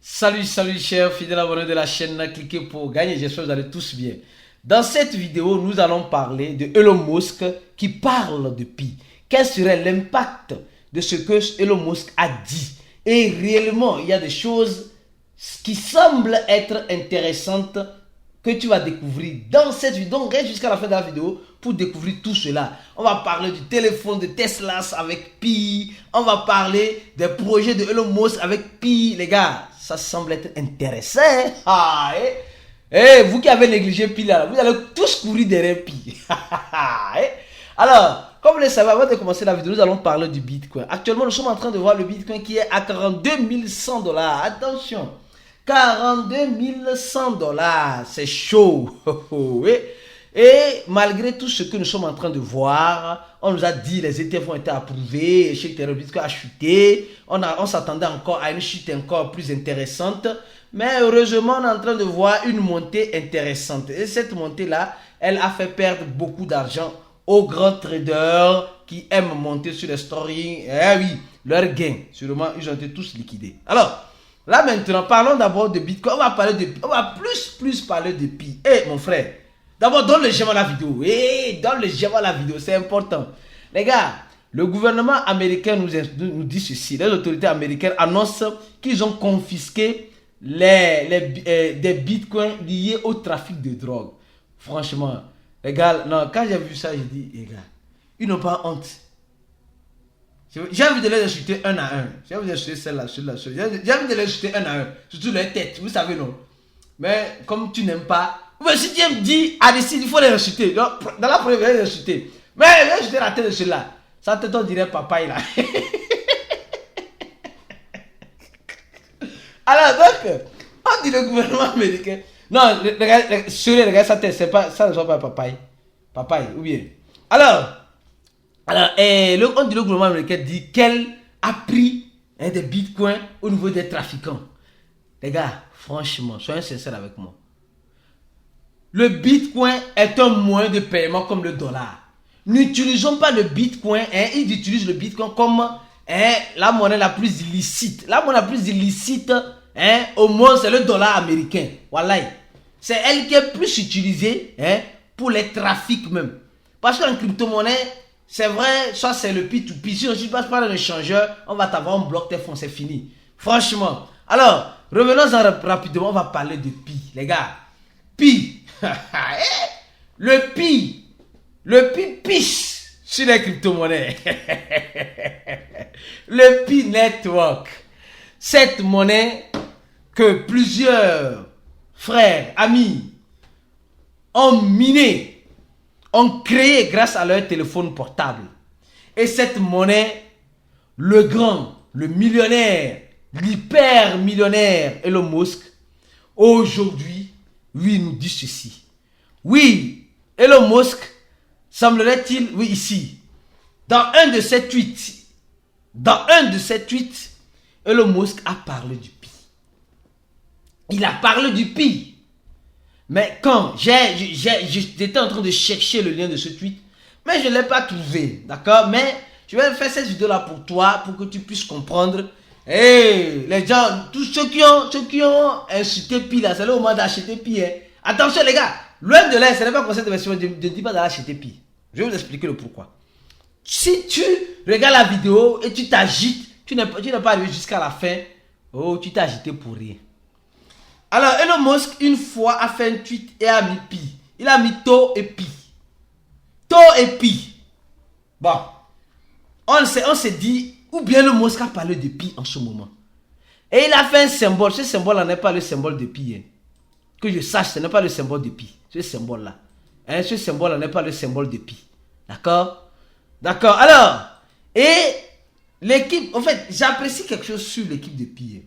Salut chers fidèles abonnés de la chaîne, cliquez pour gagner, j'espère que vous allez tous bien. Dans cette vidéo, nous allons parler de Elon Musk qui parle de Pi. Quel serait l'impact de ce que Elon Musk a dit? Et réellement, il y a des choses qui semblent être intéressantes que tu vas découvrir dans cette vidéo. Donc reste jusqu'à la fin de la vidéo pour découvrir tout cela. On va parler du téléphone de Tesla avec Pi. On va parler des projets de Elon Musk avec Pi. Les gars, ça semble être intéressant. Vous qui avez négligé Pi là, vous allez tous courir derrière Pi. Alors, comme vous le savez, avant de commencer la vidéo, nous allons parler du Bitcoin. Actuellement, nous sommes en train de voir le Bitcoin qui est à 42 100 $. Attention, 42 100 $, c'est chaud. Et malgré tout ce que nous sommes en train de voir, on nous a dit les ETF ont été approuvés, le Bitcoin a chuté, on s'attendait encore à une chute encore plus intéressante, mais heureusement on est en train de voir une montée intéressante. Et cette montée-là, elle a fait perdre beaucoup d'argent aux grands traders qui aiment monter sur les stories. Eh oui, leurs gains, sûrement, ils ont été tous liquidés. Alors, là maintenant, parlons d'abord de Bitcoin. On va plus parler de Pi. Mon frère, d'abord donne le j'aime à la vidéo. Donne le j'aime à la vidéo, c'est important. Les gars, le gouvernement américain nous dit ceci. Les autorités américaines annoncent qu'ils ont confisqué des bitcoins liés au trafic de drogue. Franchement, les gars, non, quand j'ai vu ça, j'ai dit, les gars, ils n'ont pas honte. J'ai envie de les insulter un à un. J'ai envie d'insulter celle-là. J'ai envie de les insulter un à un. Surtout les têtes, vous savez, non. Mais comme tu n'aimes pas, si tu me dis, il faut les insulter. Dans la première, je vais les insulter. Mais je vais insulter la tête de celui-là. Ça te dirait papaye là. Alors donc, on dit le gouvernement américain. Non, les gars, ça ne soit pas papaye. Papaye, ou bien. Alors, on dit le gouvernement américain dit qu'elle a pris des bitcoins au niveau des trafiquants. Les gars, franchement, soyez sincères avec moi. Le bitcoin est un moyen de paiement comme le dollar. N'utilisons pas le bitcoin, ils utilisent le bitcoin comme la monnaie la plus illicite. La monnaie la plus illicite au monde, c'est le dollar américain. Voilà. C'est elle qui est plus utilisée pour les trafics même. Parce qu'en crypto-monnaie, c'est vrai, soit c'est le P2P. Si tu passes par un échangeur, on va t'avoir un bloc tes fonds, c'est fini. Franchement. Alors, revenons-en rapidement, on va parler de Pi. Les gars, Pi. Le Pi pisse sur les crypto-monnaies. Le Pi Network. Cette monnaie que plusieurs frères, amis, ont miné, ont créé grâce à leur téléphone portable. Et cette monnaie, le grand, le millionnaire, l'hyper millionnaire Elon Musk, aujourd'hui, lui nous dit ceci. Oui, Elon Musk, semblerait-il, oui ici, dans un de ses tweets, Elon Musk a parlé du Pi. Il a parlé du Pi. Mais quand j'étais en train de chercher le lien de ce tweet, mais je ne l'ai pas trouvé, d'accord? Mais je vais faire cette vidéo là pour toi, pour que tu puisses comprendre. Les gens, tous ceux qui ont insulté Pi là, c'est le moment d'acheter Pi. Attention les gars, loin de là, ce n'est pas conseil de version, je ne dis pas d'acheter Pi. Je vais vous expliquer le pourquoi. Si tu regardes la vidéo et tu t'agites, tu n'es pas arrivé jusqu'à la fin, tu t'es agité pour rien. Alors Elon Musk une fois a fait un tweet et a mis Pi. Il a mis To et Pi. To et Pi. Bon, on s'est dit, ou bien Elon Musk a parlé de Pi en ce moment. Et il a fait un symbole. Ce symbole-là n'est pas le symbole de Pi. Que je sache, ce n'est pas le symbole de Pi. Ce symbole-là. Ce symbole-là n'est pas le symbole de Pi. D'accord? D'accord. Alors, et l'équipe, en fait, j'apprécie quelque chose sur l'équipe de Pi.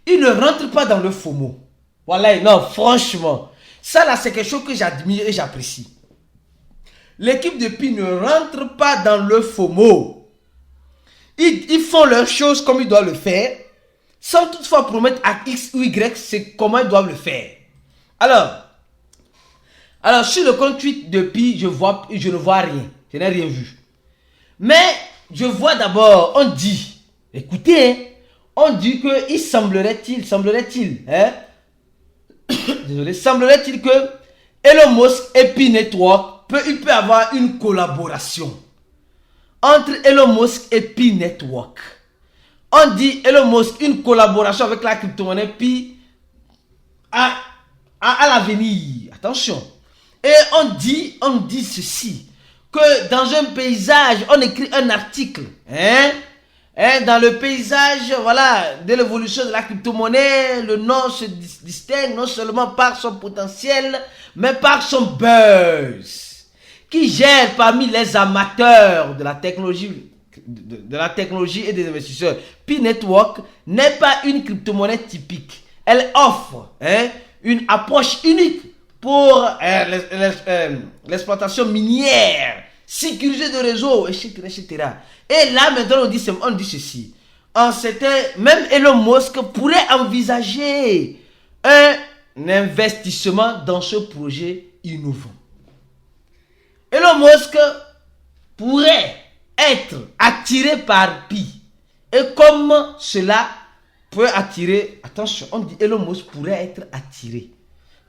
Il ne rentre pas dans le FOMO. Voilà, non, franchement. Ça là, c'est quelque chose que j'admire et j'apprécie. L'équipe de Pi ne rentre pas dans le FOMO. Ils font leurs choses comme ils doivent le faire, sans toutefois promettre à X ou Y c'est comment ils doivent le faire. Alors sur le compte tweet de Pi, je ne vois rien. Je n'ai rien vu. Mais je vois d'abord, on dit, écoutez, on dit que semblerait-il, hein? Désolé, semblerait-il que Elon Musk et Pi Network, il peut avoir une collaboration entre Elon Musk et Pi Network. On dit Elon Musk, une collaboration avec la crypto-monnaie Pi à l'avenir. Attention. Et on dit ceci, que dans un paysage, on écrit un article, dans le paysage, voilà, de l'évolution de la crypto-monnaie, le nom se distingue non seulement par son potentiel, mais par son buzz, qui gère parmi les amateurs de la technologie, de la technologie et des investisseurs. Pi Network n'est pas une crypto-monnaie typique. Elle offre une approche unique pour l'exploitation minière, sécuriser de réseau, etc. Et là, maintenant, on dit ceci. Même Elon Musk pourrait envisager un investissement dans ce projet innovant. Elon Musk pourrait être attiré par Pi. Et comme cela peut attirer, attention, on dit Elon Musk pourrait être attiré.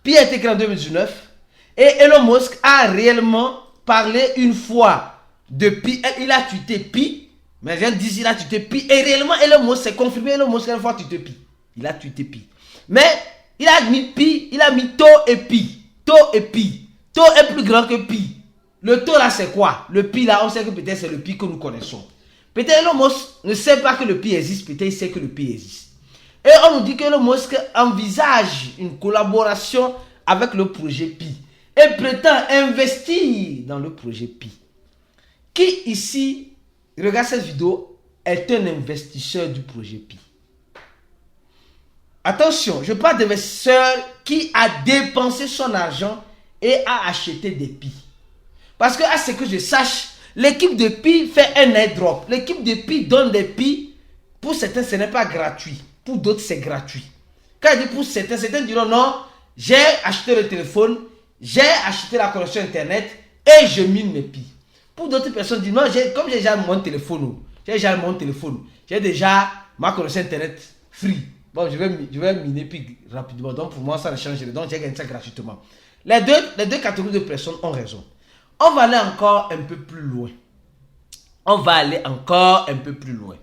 Pi a été créé en 2019 et Elon Musk a réellement parlé une fois de Pi. Il a tweeté Pi, mais je dis il a tweeté Pi et réellement Elon Musk s'est confirmé. Elon Musk a une fois tweeté Pi. Il a tweeté Pi. Mais il a mis Pi, il a mis To et Pi. To et Pi. To est plus grand que Pi. Le To là c'est quoi? Le Pi là, on sait que peut-être c'est le Pi que nous connaissons. Peut-être Elon Musk ne sait pas que le Pi existe, peut-être il sait que le Pi existe. Et on nous dit que Elon Musk envisage une collaboration avec le projet Pi et prétend investir dans le projet Pi. Qui ici, regarde cette vidéo, est un investisseur du projet Pi? Attention, je parle d'investisseur qui a dépensé son argent et a acheté des Pi. Parce que à ce que je sache, l'équipe de Pi fait un airdrop. L'équipe de Pi donne des Pi. Pour certains, ce n'est pas gratuit. Pour d'autres, c'est gratuit. Quand je dis pour certains, certains diront non, j'ai acheté le téléphone, j'ai acheté la connexion internet et je mine mes Pi. Pour d'autres personnes disent non, comme j'ai déjà mon téléphone, j'ai déjà ma connexion internet free. Bon, je vais miner Pi rapidement. Donc pour moi, ça ne change rien. Donc j'ai gagné ça gratuitement. Les deux catégories de personnes ont raison. On va aller encore un peu plus loin.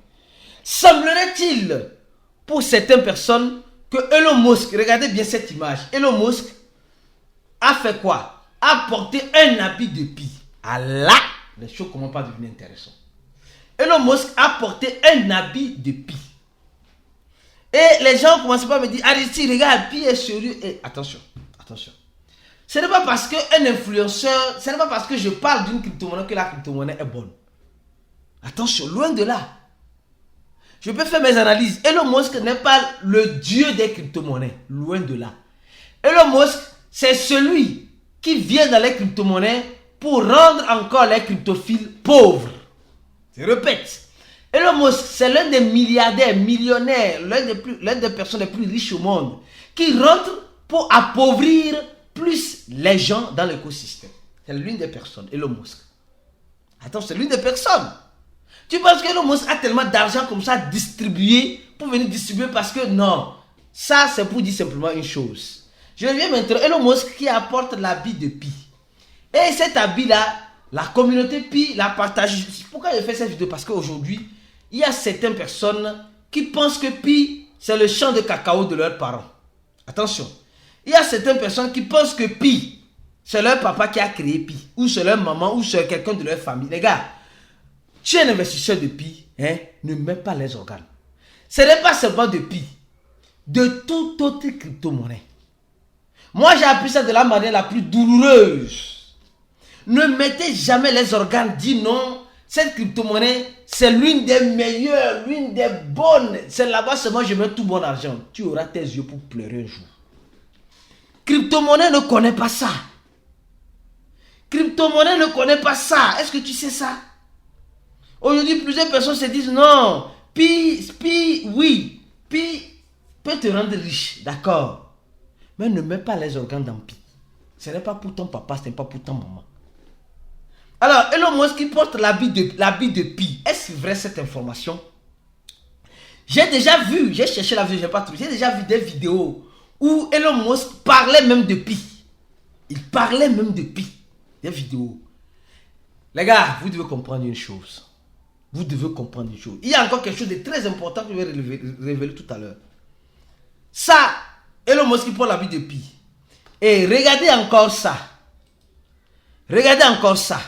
Semblerait-il pour certaines personnes que Elon Musk, regardez bien cette image, Elon Musk a fait quoi? A porté un habit de Pi. Ah là, les choses commencent pas à devenir intéressantes. Elon Musk a porté un habit de Pi. Et les gens commencent pas à me dire, Aristide, regarde, Pi est sérieux. Et attention. Ce n'est pas parce qu'un influenceur, ce n'est pas parce que je parle d'une crypto-monnaie que la crypto-monnaie est bonne. Attention, loin de là. Je peux faire mes analyses. Elon Musk n'est pas le dieu des crypto-monnaies. Loin de là. Elon Musk, c'est celui qui vient dans les crypto-monnaies pour rendre encore les cryptophiles pauvres. Je répète. Elon Musk, c'est l'un des milliardaires, millionnaires, l'un des personnes les plus riches au monde, qui rentre pour appauvrir plus les gens dans l'écosystème. C'est l'une des personnes, Elon Musk. Attends, c'est l'une des personnes. Tu penses que Elon Musk a tellement d'argent comme ça distribué pour venir distribuer parce que non. Ça, c'est pour dire simplement une chose. Je reviens maintenant. Elon Musk qui apporte l'habit de Pi. Et cet habit-là, la communauté Pi l'a partagé. Pourquoi je fais cette vidéo? Parce qu'aujourd'hui, il y a certaines personnes qui pensent que Pi, c'est le champ de cacao de leurs parents. Attention. Il y a certaines personnes qui pensent que Pi, c'est leur papa qui a créé Pi. Ou c'est leur maman, ou c'est quelqu'un de leur famille. Les gars, tu es un investisseur de Pi, ne mets pas les organes. Ce n'est pas seulement de Pi, de toute autre crypto-monnaie. Moi, j'ai appris ça de la manière la plus douloureuse. Ne mettez jamais les organes, dis non, cette crypto-monnaie, c'est l'une des meilleures, l'une des bonnes. C'est là-bas seulement je mets tout mon argent. Tu auras tes yeux pour pleurer un jour. Crypto-monnaie ne connaît pas ça. Crypto-monnaie ne connaît pas ça. Est-ce que tu sais ça? Aujourd'hui, plusieurs personnes se disent non, Pi peut te rendre riche, d'accord. Mais ne mets pas les organes dans Pi. Ce n'est pas pour ton papa, ce n'est pas pour ta maman. Alors, Elon Musk qui porte l'habit de Pi, est-ce vrai cette information? J'ai déjà vu, j'ai cherché la vidéo, j'ai pas trouvé. J'ai déjà vu des vidéos où Elon Musk parlait même de pi. Il parlait même de pi. Des vidéos. Les gars, vous devez comprendre une chose. Vous devez comprendre une chose. Il y a encore quelque chose de très important que je vais révéler tout à l'heure. Ça, Elon Musk qui prend la vie de pi. Et regardez encore ça. Regardez encore ça.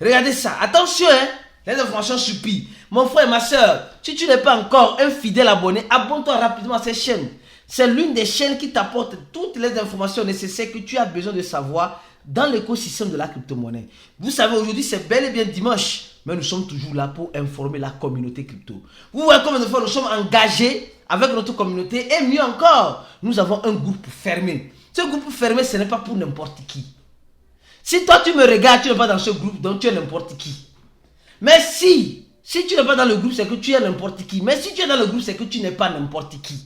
Regardez ça. Attention, hein. Les informations sur pi. Mon frère et ma soeur, si tu n'es pas encore un fidèle abonné, abonne-toi rapidement à cette chaîne. C'est l'une des chaînes qui t'apporte toutes les informations nécessaires que tu as besoin de savoir dans l'écosystème de la crypto-monnaie. Vous savez, aujourd'hui, c'est bel et bien dimanche. Mais nous sommes toujours là pour informer la communauté crypto. Vous voyez combien de fois nous sommes engagés avec notre communauté. Et mieux encore, nous avons un groupe fermé. Ce groupe fermé, ce n'est pas pour n'importe qui. Si toi tu me regardes, tu n'es pas dans ce groupe, donc tu es n'importe qui. Mais si tu n'es pas dans le groupe, c'est que tu es n'importe qui. Mais si tu es dans le groupe, c'est que tu n'es pas n'importe qui.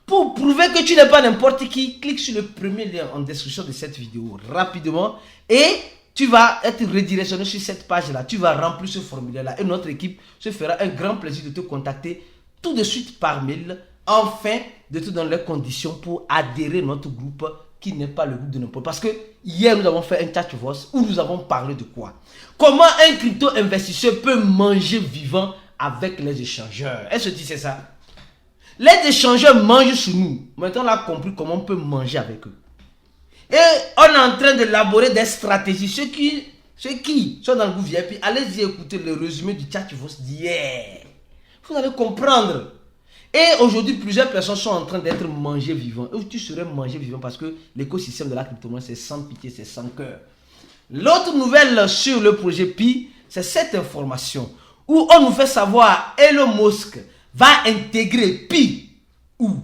Pour prouver que tu n'es pas n'importe qui, clique sur le premier lien en description de cette vidéo rapidement et tu vas être redirectionné sur cette page-là. Tu vas remplir ce formulaire-là et notre équipe se fera un grand plaisir de te contacter tout de suite par mail afin de te donner les conditions pour adhérer à notre groupe qui n'est pas le groupe de n'importe. Parce que hier, nous avons fait un chat voice où nous avons parlé de quoi? Comment un crypto-investisseur peut manger vivant avec les échangeurs? Est-ce que tu sais ça? Les échangeurs mangent sur nous. Maintenant, on a compris comment on peut manger avec eux. Et on est en train d'élaborer des stratégies. Ceux qui sont dans le groupe VIP, allez-y écouter le résumé du chat voice d'hier. Vous allez comprendre. Et aujourd'hui, plusieurs personnes sont en train d'être mangées vivants. Et tu serais mangé vivant parce que l'écosystème de la crypto-monnaie, c'est sans pitié, c'est sans cœur. L'autre nouvelle sur le projet Pi, c'est cette information où on nous fait savoir Elon Musk va intégrer Pi où?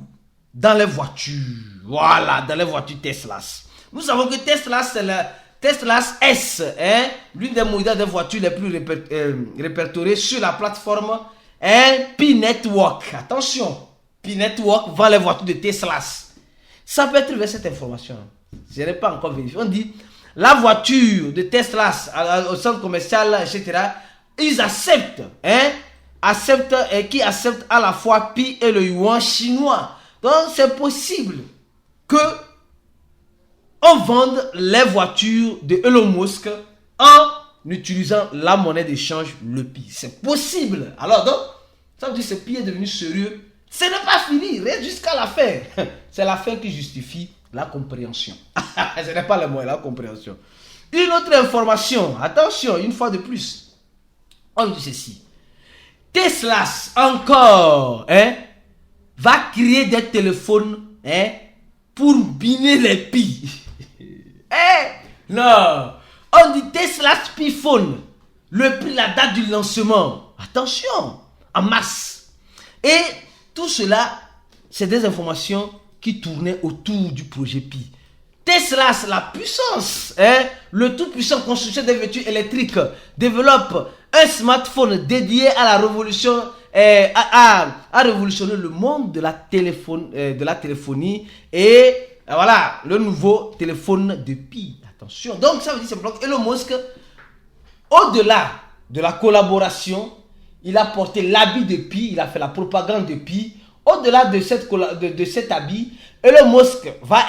Dans les voitures. Voilà, dans les voitures Tesla. Nous savons que Tesla, c'est la Tesla S, hein, l'une des modèles de voitures les plus répertoriées sur la plateforme Pi Network. Attention, Pi Network vend les voitures de Tesla. Ça peut être vers cette information. Je n'ai pas encore vérifié. On dit la voiture de Tesla au centre commercial, etc. Ils acceptent, hein, qui acceptent à la fois Pi et le yuan chinois. Donc c'est possible que on vende les voitures de Elon Musk en utilisant la monnaie d'échange, le Pi. C'est possible. Alors donc, ça veut dire que ce Pi est devenu sérieux. Ce n'est pas fini, reste jusqu'à la fin. C'est la fin qui justifie la compréhension. Ce n'est pas le mot, la compréhension. Une autre information, attention, une fois de plus, on dit ceci. Tesla, encore, hein, va créer des téléphones, hein, pour biner les Pi. Non, on dit Tesla Pi Phone, le prix, la date du lancement. Attention, en masse. Et tout cela, c'est des informations qui tournaient autour du projet Pi. Tesla, la puissance, hein, le tout puissant constructeur des voitures électriques, développe un smartphone dédié à la révolution, à révolutionner le monde de la téléphonie et voilà, le nouveau téléphone de Pi. Attention. Donc, ça veut dire simplement que Elon Musk, au-delà de la collaboration, il a porté l'habit de Pi, il a fait la propagande de Pi. Au-delà de cet habit, Elon Musk va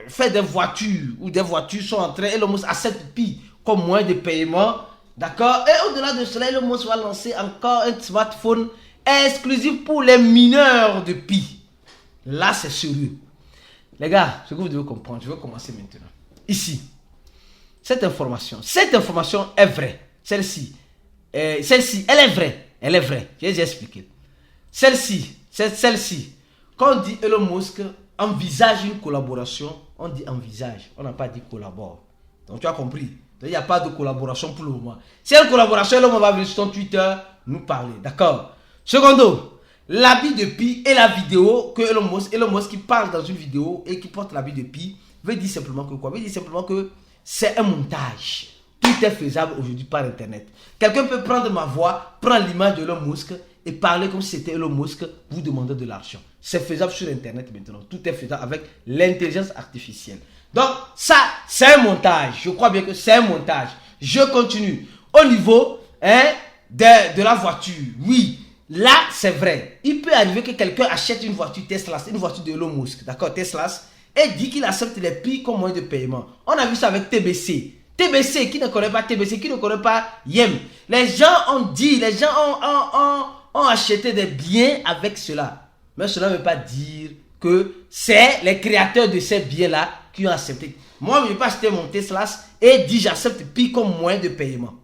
faire des voitures, ou des voitures sont en train, Elon Musk accepte Pi comme moyen de paiement. D'accord? Et au-delà de cela, Elon Musk va lancer encore un smartphone exclusif pour les mineurs de Pi. Là, c'est sérieux. Les gars, ce que vous devez comprendre, je vais commencer maintenant. Ici, cette information est vraie. Celle-ci, elle est vraie. Elle est vraie. Je vais vous expliquer. Celle-ci, quand on dit Elon Musk envisage une collaboration, on dit envisage. On n'a pas dit collabore. Donc tu as compris. Donc, il n'y a pas de collaboration pour le moment. Si il y a une collaboration, Elon Musk va venir sur ton Twitter nous parler. D'accord? Secondo, l'habit de Pi et la vidéo que Elon Musk qui parle dans une vidéo et qui porte l'habit de Pi veut dire simplement que quoi? Veut dire simplement que c'est un montage. Tout est faisable aujourd'hui par internet. Quelqu'un peut prendre ma voix, prendre l'image de Elon Musk et parler comme si c'était Elon Musk vous demandez de l'argent. C'est faisable sur internet maintenant. Tout est faisable avec l'intelligence artificielle. Donc ça, c'est un montage. Je crois bien que c'est un montage. Je continue. Au niveau, hein, de la voiture, oui. là, c'est vrai. Il peut arriver que quelqu'un achète une voiture Tesla, une voiture de Elon Musk, d'accord, Tesla, et dit qu'il accepte les pi comme moyen de paiement. On a vu ça avec TBC. TBC, qui ne connaît pas TBC, qui ne connaît pas Yem. Les gens ont dit, les gens ont acheté des biens avec cela. Mais cela ne veut pas dire que c'est les créateurs de ces biens-là qui ont accepté. Moi, je ne vais pas acheter mon Tesla et dire j'accepte pi comme moyen de paiement.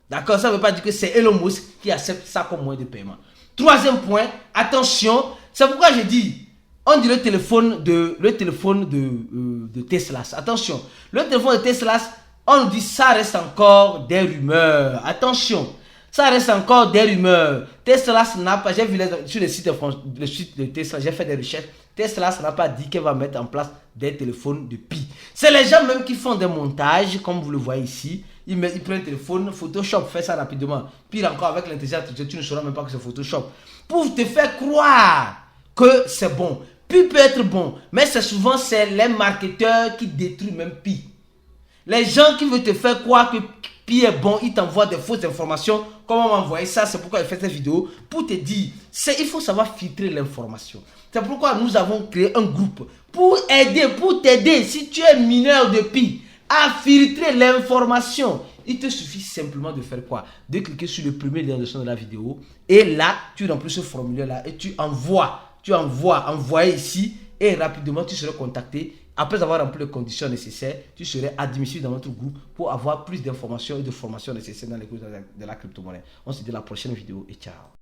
D'accord, ça ne veut pas dire que c'est Elon Musk qui accepte ça comme moyen de paiement. Troisième point, attention, c'est pourquoi je dis, on dit le téléphone de Tesla. Attention, le téléphone de Tesla, on dit ça reste encore des rumeurs. Attention, ça reste encore des rumeurs. Tesla n'a pas, j'ai vu sur le site de Tesla, j'ai fait des recherches. Tesla n'a pas dit qu'elle va mettre en place des téléphones de pi. C'est les gens même qui font des montages, comme vous le voyez ici. Ils prennent un téléphone, Photoshop fait ça rapidement. Pire encore, avec l'intelligence artificielle, tu ne sauras même pas que c'est Photoshop. Pour te faire croire que c'est bon. Pi peut être bon, mais c'est souvent les marketeurs qui détruisent même pi. Les gens qui veulent te faire croire que pi est bon, ils t'envoient des fausses informations. Comme on m'a envoyé ça, c'est pourquoi j'ai fait cette vidéo. Pour te dire, il faut savoir filtrer l'information. C'est pourquoi nous avons créé un groupe pour t'aider, si tu es mineur de pi, à filtrer l'information. Il te suffit simplement de faire quoi? De cliquer sur le premier lien de la vidéo. Et là, tu remplis ce formulaire-là et tu envoies envoyer ici. Et rapidement, tu seras contacté. Après avoir rempli les conditions nécessaires, tu serais admissible dans notre groupe pour avoir plus d'informations et de formations nécessaires dans les groupes de la crypto-monnaie. On se dit à la prochaine vidéo et ciao.